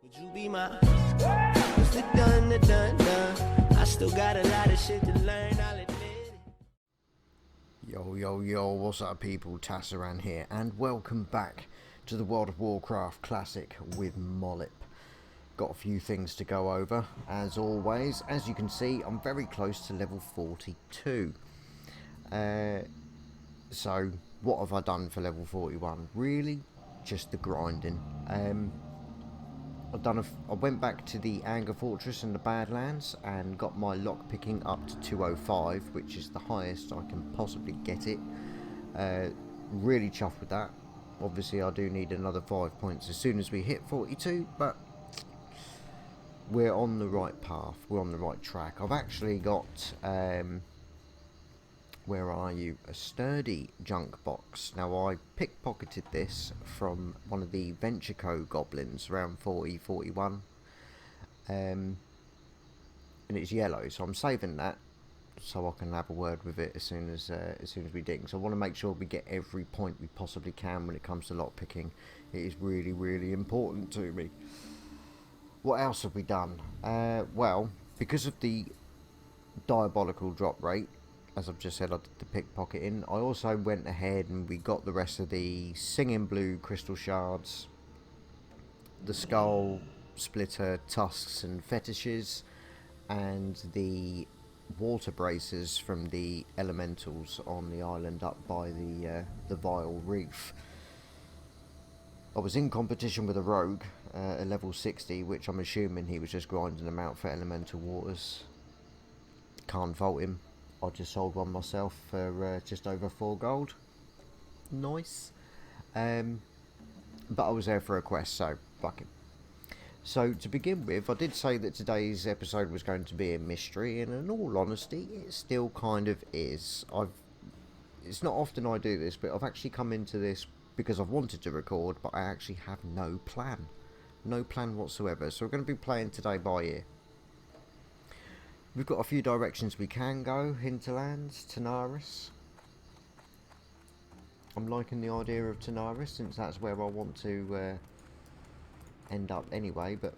Would you be my what's the done? I still got a lot of shit to learn, I'll admit it. Yo, what's up people, Tasaran here, and welcome back to the World of Warcraft Classic with Mollip. Got a few things to go over, as always. As you can see, I'm very close to level 42. So, what have I done for level 41? Really, just the grinding. I went back to the Anger Fortress in the Badlands and got my lockpicking up to 205, which is the highest I can possibly get it. Really chuffed with that. Obviously I do need another 5 points as soon as we hit 42, but we're on the right path, we're on the right track. I've actually got, where are you? A sturdy junk box. Now I pickpocketed this from one of the Venture Co goblins around 41, and it's yellow, so I'm saving that so I can have a word with it as soon as we dig. So I want to make sure we get every point we possibly can when it comes to lockpicking. It is really important to me. What else have we done? Well, because of the diabolical drop rate, as I've just said, I did the pickpocketing. I also went ahead and we got the rest of the Singing Blue crystal shards, the skull splitter tusks and fetishes, and the water braces from the elementals on the island up by the Vile Reef. I was in competition with a rogue at level 60, which I'm assuming he was just grinding them out for elemental waters. Can't fault him. I just sold one myself for just over 4 gold. Nice. But I was there for a quest, so fuck it. So to begin with, I did say that today's episode was going to be a mystery, and in all honesty, it still kind of is. It's not often I do this, but I've actually come into this because I've wanted to record, but I actually have no plan. No plan whatsoever. So we're going to be playing today by ear. We've got a few directions we can go. Hinterlands, Tanaris. I'm liking the idea of Tanaris since that's where I want to end up anyway. But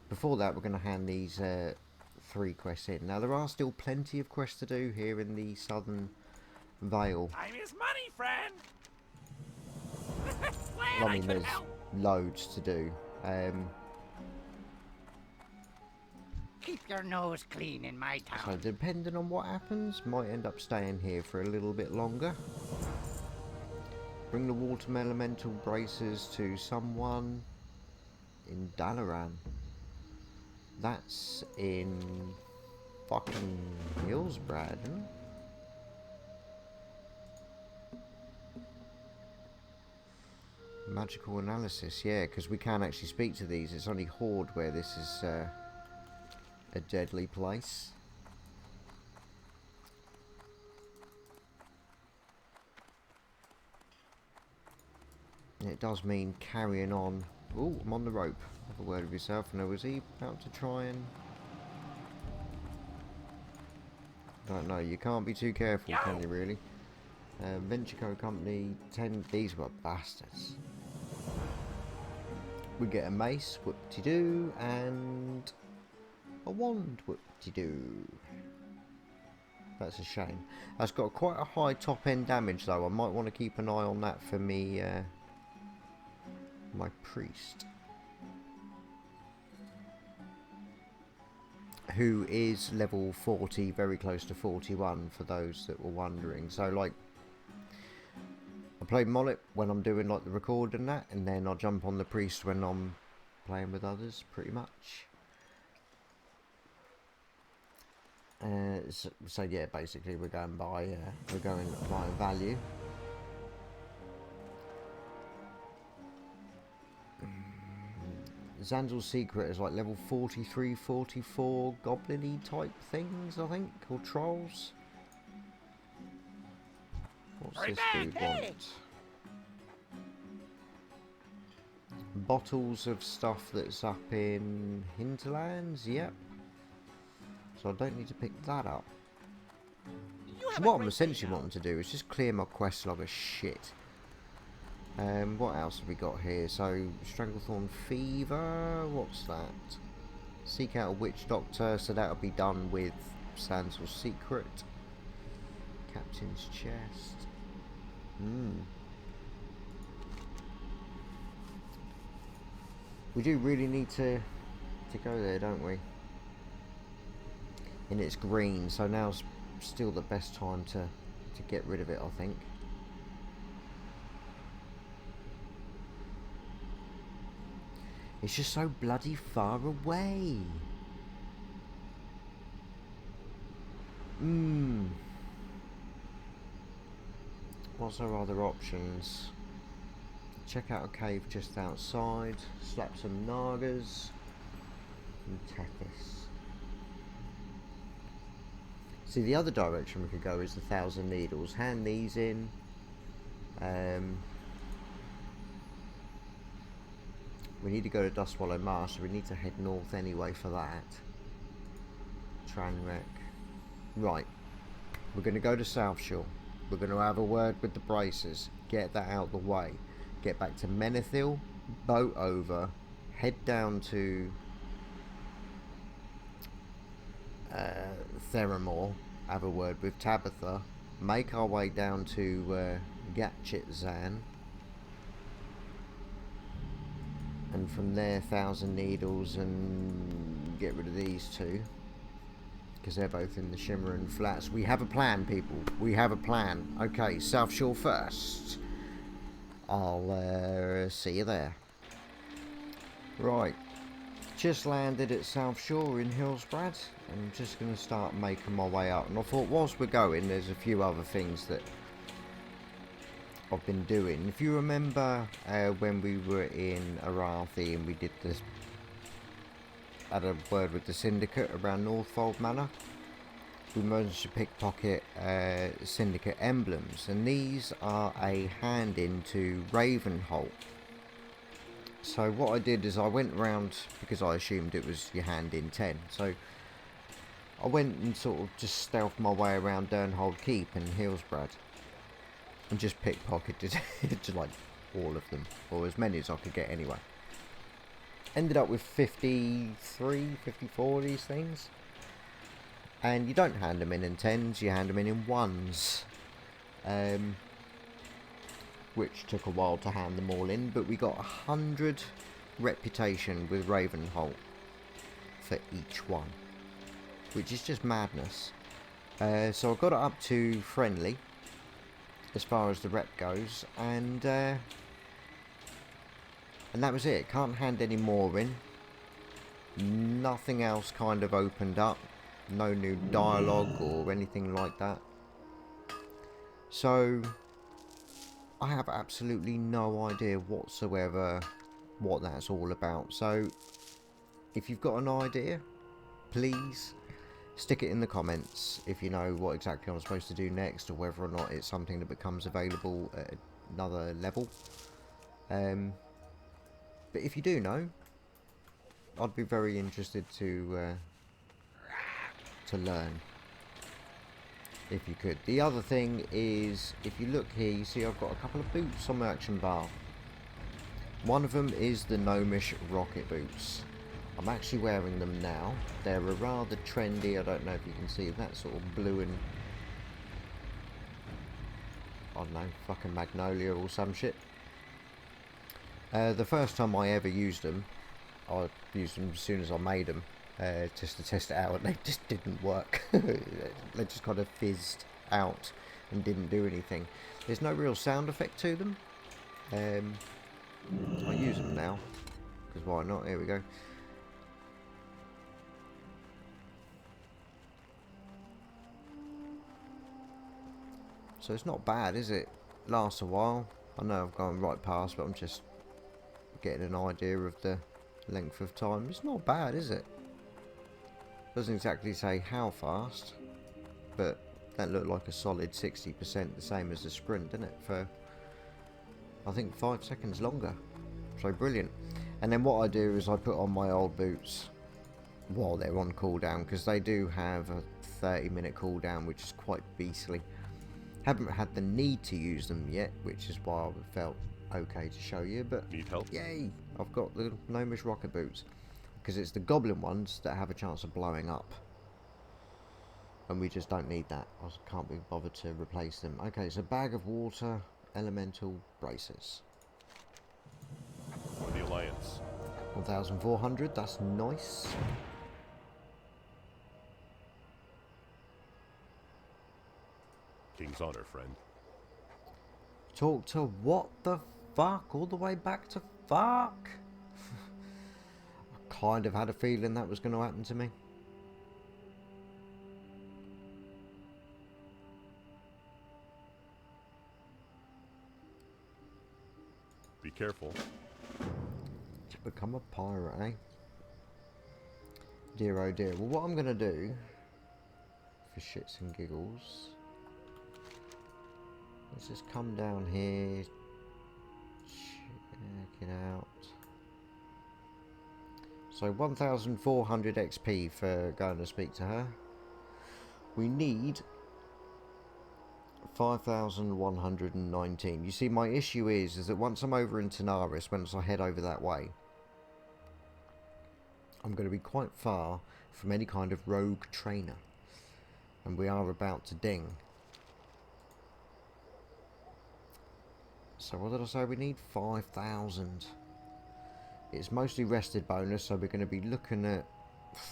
before that, we're going to hand these 3 quests in. Now, there are still plenty of quests to do here in the Southern Vale. Time is money, friend. I mean, there's loads to do. Keep your nose clean in my town. So depending on what happens, might end up staying here for a little bit longer. Bring the water elemental braces to someone in Tasaran. That's in fucking Hillsbrad, isn't it? Magical analysis, yeah, because we can actually speak to these. It's only Horde where this is a deadly place. It does mean carrying on. Oh, I'm on the rope. Have a word with yourself. Now, was he about to try and... Don't know. You can't be too careful, can you, really? Venture Co company, 10... These were bastards. We get a mace, whoop-de-doo, and... a wand, whoop-de-doo. That's a shame. That's got quite a high top end damage though. I might want to keep an eye on that for me, my priest, who is level 40, very close to 41 for those that were wondering. So like, I play Mollip when I'm doing like the record and that, and then I'll jump on the priest when I'm playing with others, pretty much. So yeah, basically we're going by value. Zanzal's secret is like level 43, 44 goblin-y type things, I think, or trolls. What's this dude want? Bottles of stuff that's up in Hinterlands, yep. So I don't need to pick that up. So what I'm essentially wanting to do is just clear my quest log of shit. What else have we got here? So, Stranglethorn Fever, what's that? Seek out a Witch Doctor, so that'll be done with Sansal's Secret. Captain's Chest. We do really need to go there, don't we? And it's green, so now's still the best time to get rid of it, I think. It's just so bloody far away. What's our other options? Check out a cave just outside. Slap some Nagas. And Tethys. See, the other direction we could go is the Thousand Needles. Hand these in. We need to go to Dustswallow Marsh, so we need to head north anyway for that. Tranwreck. Right. We're going to go to South Shore. We're going to have a word with the Bracers. Get that out the way. Get back to Menethil. Boat over. Head down to Theramore. Have a word with Tabitha. Make our way down to Gatchitzan. And from there, Thousand Needles, and get rid of these two, because they're both in the Shimmering Flats. We have a plan, people. We have a plan. Okay, South Shore first. I'll see you there. Right. Just landed at South Shore in Hillsbrad. I'm just going to start making my way up. And I thought, whilst we're going, there's a few other things that I've been doing. If you remember when we were in Arathi and we did this, had a word with the Syndicate around Northfold Manor, we managed to pickpocket Syndicate emblems, and these are a hand into Ravenholt. So what I did is I went around, because I assumed it was your hand in 10, so I went and sort of just stealthed my way around Durnhold Keep in Hillsbrad. And just pickpocketed to like all of them, or as many as I could get anyway. Ended up with 53, 54 of these things. And you don't hand them in 10s, you hand them in 1s. Which took a while to hand them all in, but we got 100 reputation with Ravenholt for each one. Which is just madness. So I got it up to friendly, as far as the rep goes, and that was it. Can't hand any more in. Nothing else kind of opened up. No new dialogue or anything like that. So I have absolutely no idea whatsoever what that's all about. So if you've got an idea, please stick it in the comments if you know what exactly I'm supposed to do next, or whether or not it's something that becomes available at another level. But if you do know, I'd be very interested to learn, if you could. The other thing is, if you look here, you see I've got a couple of boots on my action bar. One of them is the Gnomish rocket boots. I'm actually wearing them now. They're a rather trendy, I don't know if you can see that sort of blue and, I don't know, fucking magnolia or some shit. The first time I ever used them, I used them as soon as I made them, just to test it out, and they just didn't work. They just kind of fizzed out and didn't do anything. There's no real sound effect to them. I use them now, because why not? Here we go. So it's not bad, is it? Lasts a while. I know I've gone right past, but I'm just getting an idea of the length of time. It's not bad, is it? Doesn't exactly say how fast, but that looked like a solid 60%, the same as the sprint, didn't it? For, I think, 5 seconds longer. So brilliant. And then what I do is I put on my old boots while they're on cooldown, because they do have a 30-minute cooldown, which is quite beastly. Haven't had the need to use them yet, which is why I felt okay to show you, but Need help? yay! I've got the gnomish rocket boots. Because it's the goblin ones that have a chance of blowing up. And we just don't need that. I can't be bothered to replace them. Okay, so bag of water, elemental braces. For the Alliance. 1,400, that's nice. King's honor, friend. Talk to what the fuck? All the way back to fuck? I kind of had a feeling that was going to happen to me. Be careful. To become a pirate, eh? Dear oh dear. Well, what I'm going to do, for shits and giggles, let's just come down here, check it out. So 1,400 XP for going to speak to her. We need 5,119. You see, my issue is that once I'm over in Tanaris, once I head over that way, I'm going to be quite far from any kind of rogue trainer. And we are about to ding. So what did I say? We need 5,000. It's mostly rested bonus, so we're going to be looking at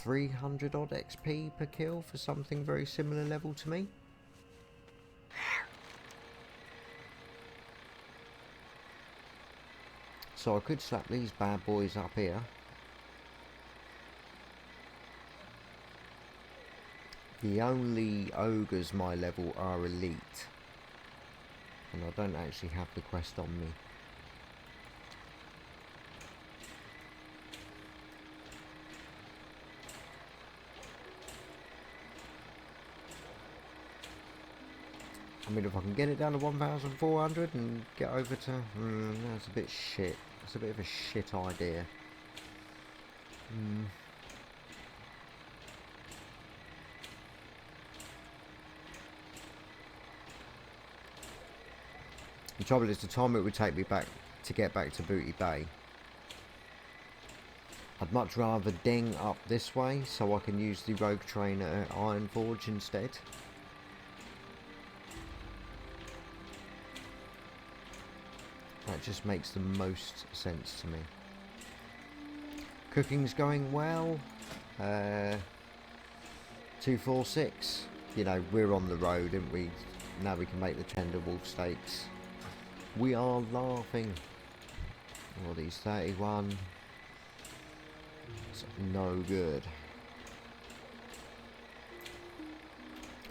300 odd XP per kill for something very similar level to me. So I could slap these bad boys up here. The only ogres my level are elite. And I don't actually have the quest on me. I mean, if I can get it down to 1,400 and get over to... that's a bit shit. It's a bit of a shit idea. The trouble is the time it would take me back to get back to Booty Bay. I'd much rather ding up this way so I can use the rogue trainer at Ironforge instead. That just makes the most sense to me. Cooking's going well. 246. You know, we're on the road, aren't we? Now we can make the tender wolf steaks. We are laughing. Oh, these 31. It's no good.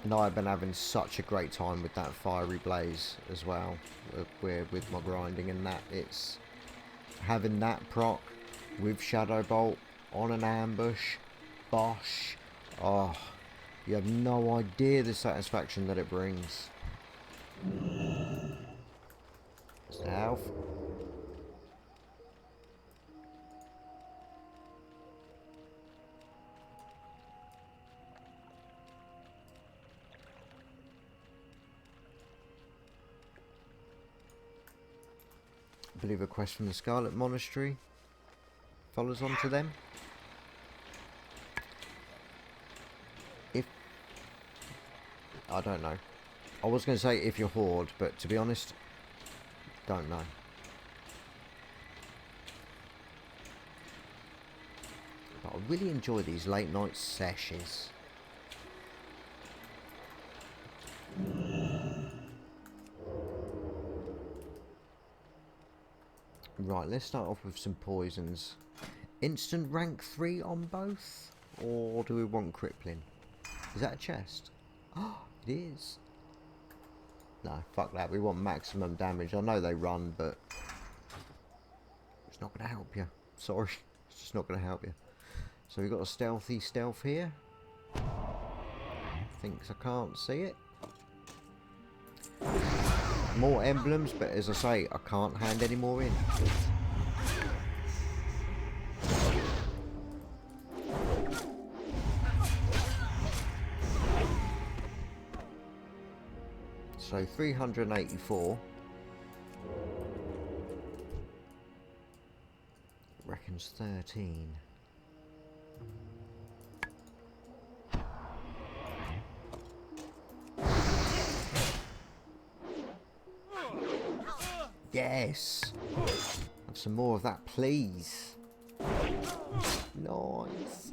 And I've been having such a great time with that fiery blaze as well. With my grinding and that, it's having that proc with Shadow Bolt on an ambush. Bosh. Oh, you have no idea the satisfaction that it brings. It's the health. I believe a quest from the Scarlet Monastery follows on to them. I don't know. I was going to say if you're Horde, but to be honest, don't know. But I really enjoy these late night sessions. Right, let's start off with some poisons. Instant rank 3 on both? Or do we want crippling? Is that a chest? Oh, it is. No, fuck that. We want maximum damage. I know they run, but it's not going to help you. Sorry. It's just not going to help you. So we've got a stealthy stealth here. Thinks I can't see it. More emblems, but as I say, I can't hand any more in. So 384. 13. Yes! Have some more of that, please. Nice.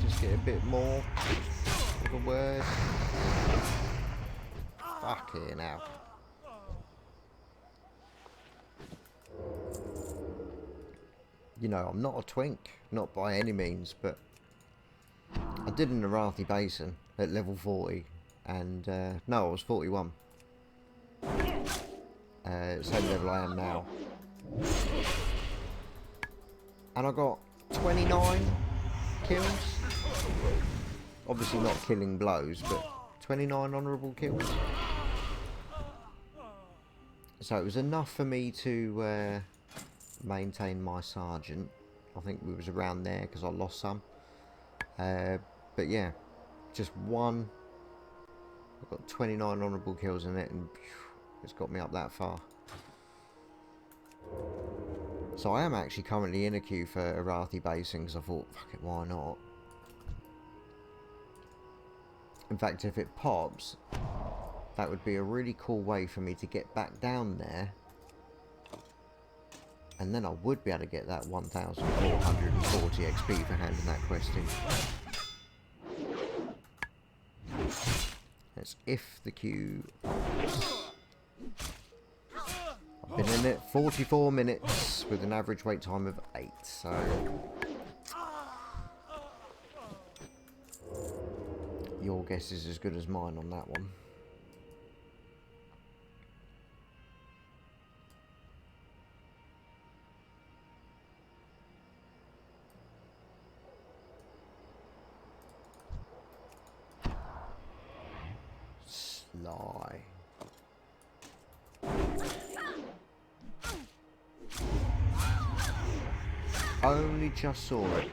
Just get a bit more of a word. Fucking hell. You know, I'm not a twink, not by any means, but I did an Arathi Basin at level 40, and no, I was 41. Same level I am now. And I got 29 kills. Obviously not killing blows, but 29 honourable kills. So it was enough for me to maintain my sergeant. I think we was around there because I lost some. But yeah, just one. I've got 29 honourable kills in it, and it's got me up that far. So I am actually currently in a queue for Arathi Basin because I thought, fuck it, why not? In fact, if it pops, that would be a really cool way for me to get back down there. And then I would be able to get that 1,440 XP for handing that quest in. That's if the queue pops. I've been in it 44 minutes with an average wait time of 8, so... Your guess is as good as mine on that one. Sly. Only just saw it.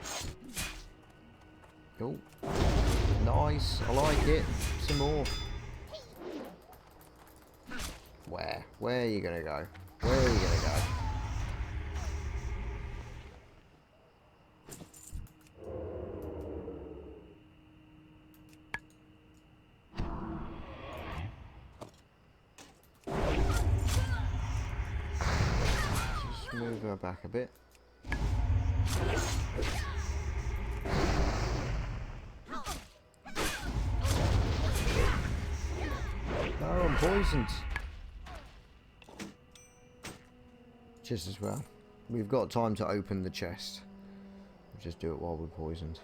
Oh, nice. I like it. Some more. Where? Where are you gonna go? Where are you gonna go? Just move her back a bit. No, I'm poisoned. Just as well. We've got time to open the chest. We'll just do it while we're poisoned.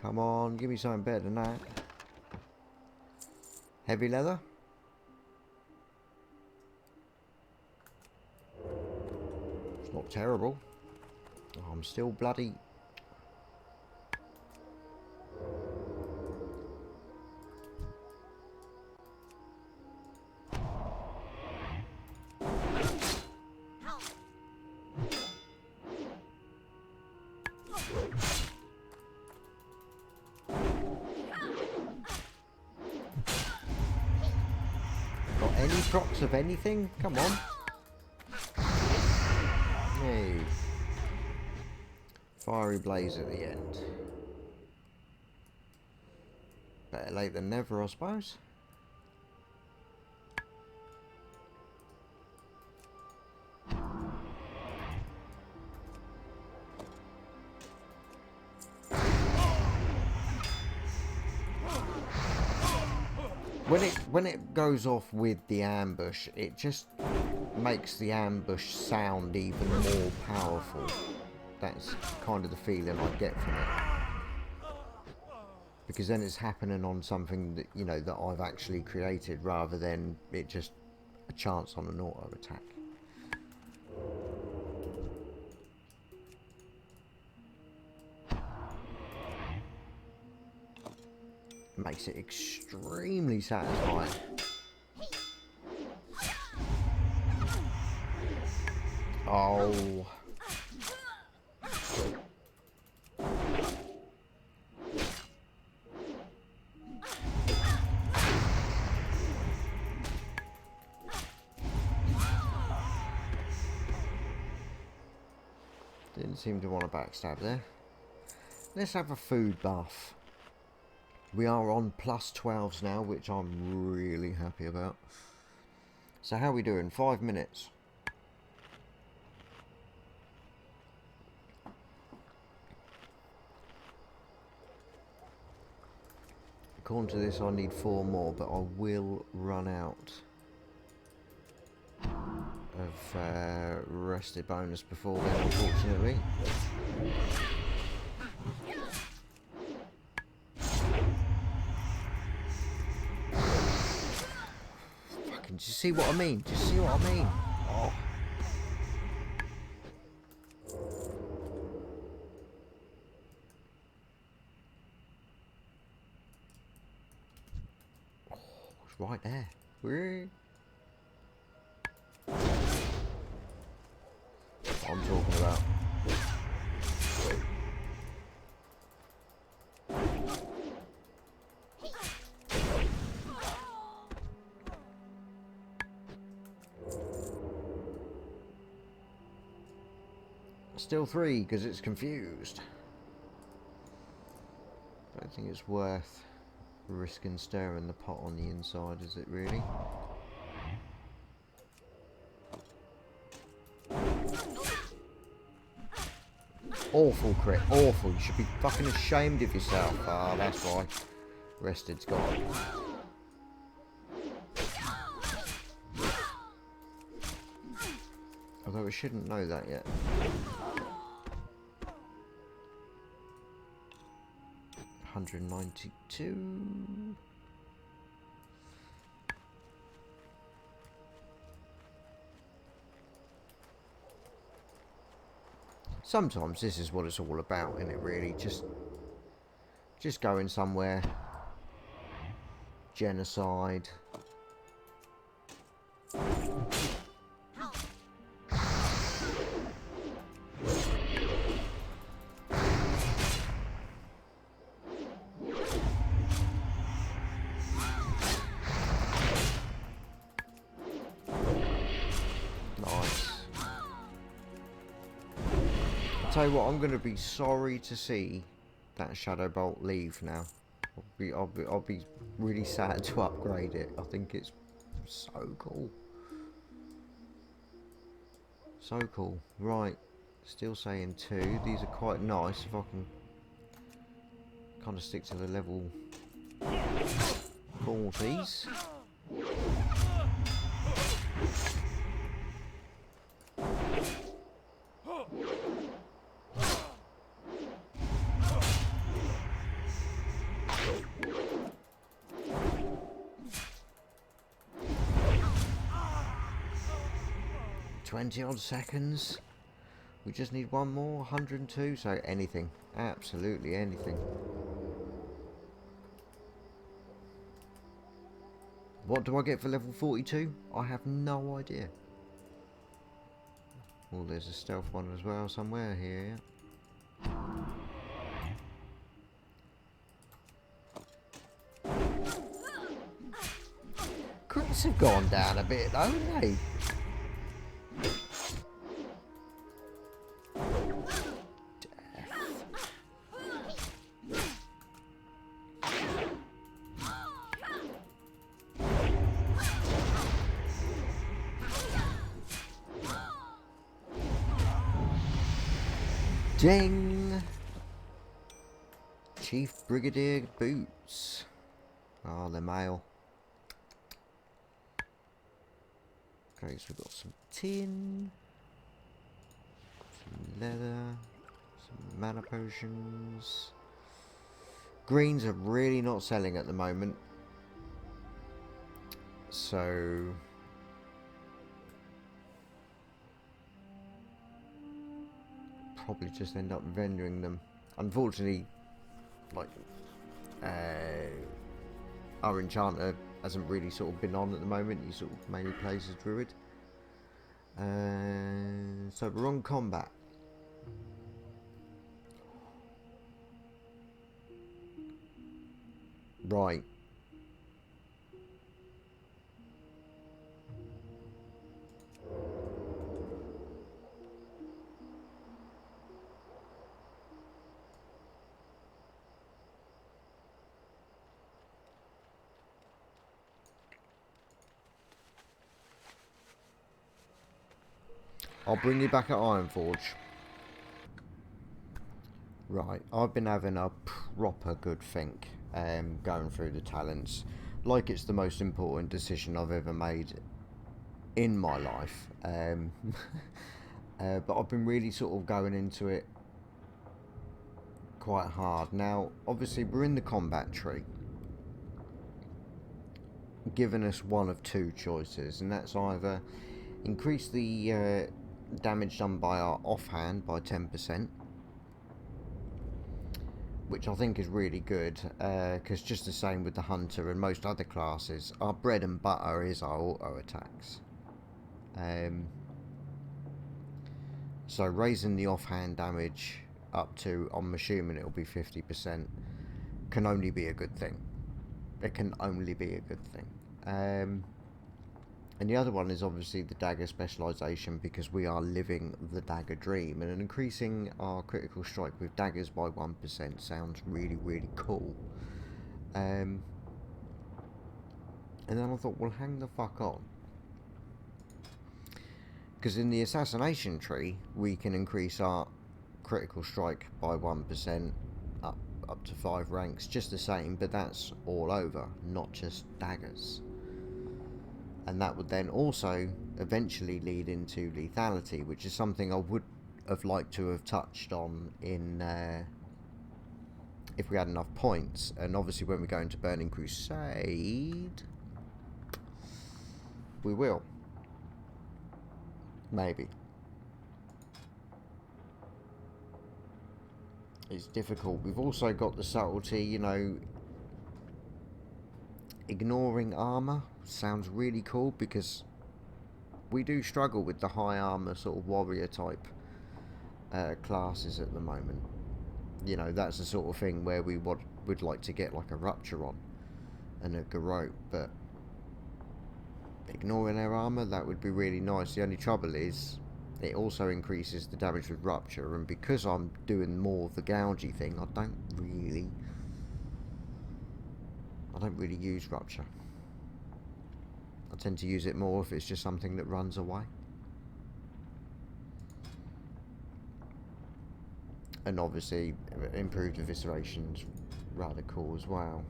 Come on, give me something better than that. Heavy leather? It's not terrible. Oh, I'm still bloody... Got any procs of anything? Come on. Hey. Fiery blaze at the end. Better late than never, I suppose. When it goes off with the ambush, it just makes the ambush sound even more powerful. That's kind of the feeling I get from it. Because then it's happening on something that, you know, that I've actually created, rather than it just a chance on an auto attack. Makes it extremely satisfying. Oh. Didn't seem to want to backstab there. Let's have a food buff. We are on plus 12s now, which I'm really happy about. So how are we doing? 5 minutes. According to this, I need 4 more, but I will run out of rested bonus before then, unfortunately. Fucking, do you see what I mean? Do you see what I mean? Oh. Oh, it's right there. Whee. I'm talking about. Still 3 because it's confused. I don't think it's worth risking stirring the pot on the inside, is it really? Awful crit, awful. You should be fucking ashamed of yourself. Ah, that's why. Rested's gone. Although it shouldn't know that yet. $192. Sometimes this is what it's all about, isn't it, really? Just going somewhere. Genocide. Tell you what, I'm going to be sorry to see that Shadow Bolt leave now. I'll be really sad to upgrade it. I think it's so cool. So cool. Right, still saying 2. These are quite nice if I can kind of stick to the level 40s. Odd seconds. We just need one more. 102. So anything, absolutely anything. What do I get for level 42? I have no idea. Oh, there's a stealth one as well somewhere here. Crits have gone down a bit though, haven't they? Ding! Chief Brigadier boots. Oh, they're male. Okay, so we've got some tin, some leather, some mana potions. Greens are really not selling at the moment, so probably just end up vending them. Unfortunately, like our enchanter hasn't really sort of been on at the moment. He sort of mainly plays as druid. So we're on combat. Right. I'll bring you back at Ironforge. Right, I've been having a proper good think, going through the talents, like it's the most important decision I've ever made in my life. But I've been really sort of going into it quite hard. Now, obviously, we're in the combat tree, given us one of two choices, and that's either increase the damage done by our offhand by 10%, which I think is really good, because just the same with the hunter and most other classes, our bread and butter is our auto attacks. So raising the offhand damage up to, I'm assuming it'll be 50%, can only be a good thing. It can only be a good thing. And the other one is obviously the dagger specialisation, because we are living the dagger dream, and increasing our critical strike with daggers by 1% sounds really, really cool. And then I thought, well, hang the fuck on. Because in the assassination tree, we can increase our critical strike by 1% up to 5 ranks, just the same, but that's all over, not just daggers. And that would then also eventually lead into lethality, which is something I would have liked to have touched on in if we had enough points. And obviously when we go into Burning Crusade, we will. Maybe. It's difficult. We've also got the subtlety, you know, ignoring armour sounds really cool, because we do struggle with the high armour sort of warrior type classes at the moment. You know, that's the sort of thing where we would like to get like a Rupture on and a Garrote, but ignoring their armour, that would be really nice. The only trouble is it also increases the damage with Rupture, and because I'm doing more of the gougey thing, I don't really use Rupture. I tend to use it more if it's just something that runs away. And obviously improved evisceration's rather cool as well.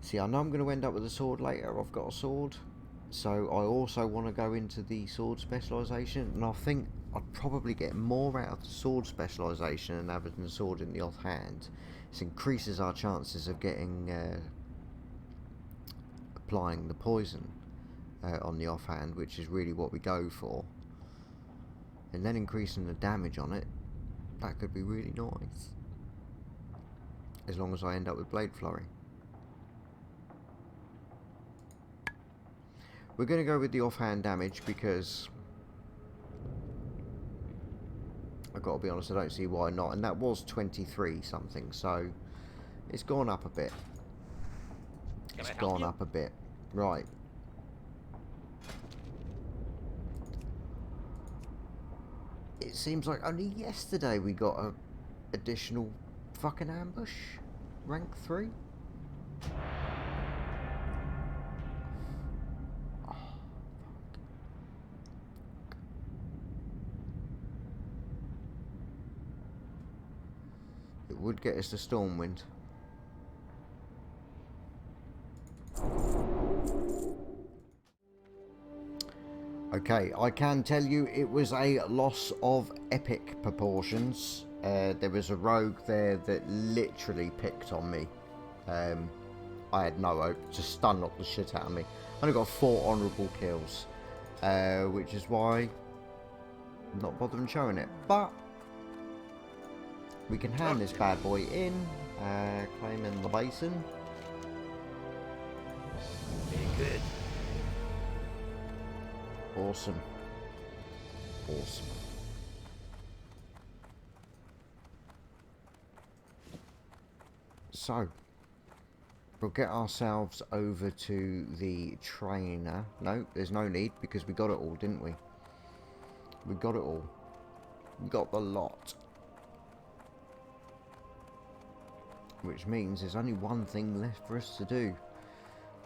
See, I know I'm going to end up with a sword later. I've got a sword, so I also want to go into the sword specialisation, and I think I'd probably get more out of the sword specialisation than having the sword in the offhand. This increases our chances of getting applying the poison on the offhand, which is really what we go for, and then increasing the damage on it. That could be really nice, as long as I end up with Blade Flurry. We're going to go with the offhand damage because I've got to be honest, I don't see why not. And that was 23 something, so it's gone up a bit. It's gone up a bit. Right. It seems like only yesterday we got a additional fucking ambush. Rank 3. It would get us to Stormwind. Okay, I can tell you it was a loss of epic proportions. There was a rogue there that literally picked on me. I had no hope, just stun locked the shit out of me. I only got 4 honourable kills, which is why I'm not bothering showing it. But we can hand this bad boy in, claiming the basin. Very good. Awesome. Awesome. So, we'll get ourselves over to the trainer. No, there's no need, because we got it all, didn't we? We got it all. We got the lot. Which means there's only one thing left for us to do.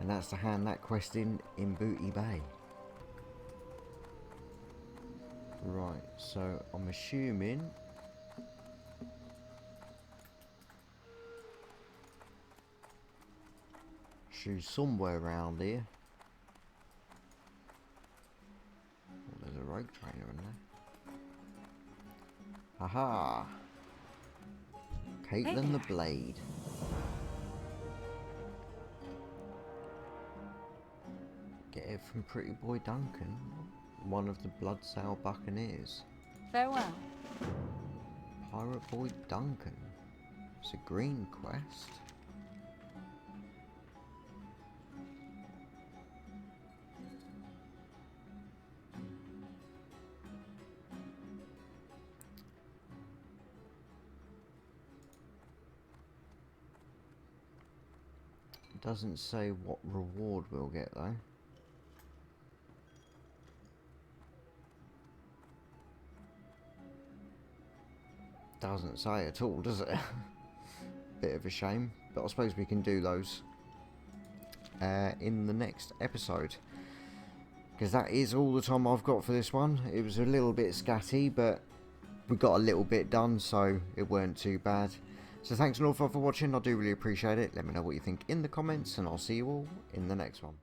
And that's to hand that quest in Booty Bay. Right, so I'm assuming she's somewhere around here. Oh, there's a rogue trainer in there. Aha! Caitlin the Blade. Get it from Pretty Boy Duncan, one of the Bloodsail Buccaneers. Farewell. Pirate Boy Duncan. It's a green quest. It doesn't say what reward we'll get though. Doesn't say at all, does it? Bit of a shame, but I suppose we can do those in the next episode, because that is all the time I've got for this one. It was a little bit scatty, but we got a little bit done, so it weren't too bad. So thanks an awful lot for watching. I do really appreciate it. Let me know what you think in the comments, and I'll see you all in the next one.